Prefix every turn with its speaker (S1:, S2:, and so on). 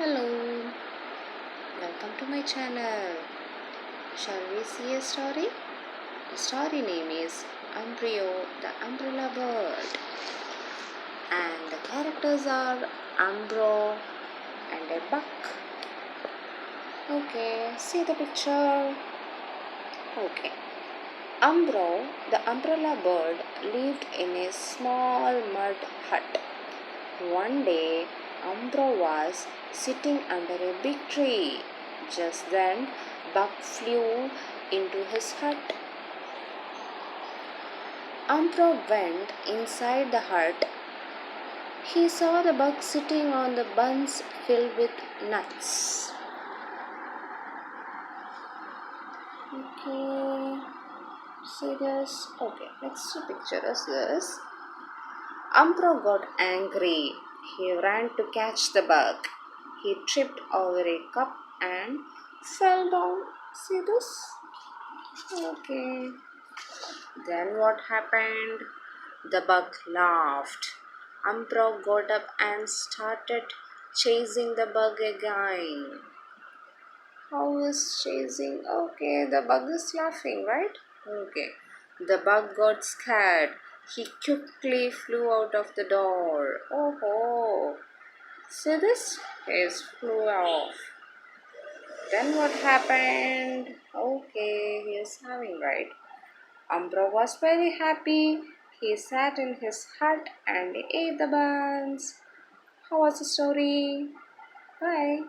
S1: Hello, welcome to my channel. Shall we see a story? The story name is Umbrio the Umbrella Bird, and the characters are Umbro and a buck. Okay, see the picture. Okay, Umbro the Umbrella Bird lived in a small mud hut. One day, Umbro was sitting under a big tree. Just then, Buck flew into his hut. Umbro went inside the hut. He saw the buck sitting on the buns filled with nuts. Okay, see this? Okay, next picture is this. Umbro got angry. He ran to catch the bug. He tripped over a cup and fell down. See this? Okay. Then what happened? The bug laughed. Umbro got up and started chasing the bug again. How is chasing? Okay, the bug is laughing, right? Okay. The bug got scared. He quickly flew out of the door. Oh, see this? He flew off. Then what happened? Okay, he is having right. Umbro was very happy. He sat in his hut and ate the buns. How was the story? Bye.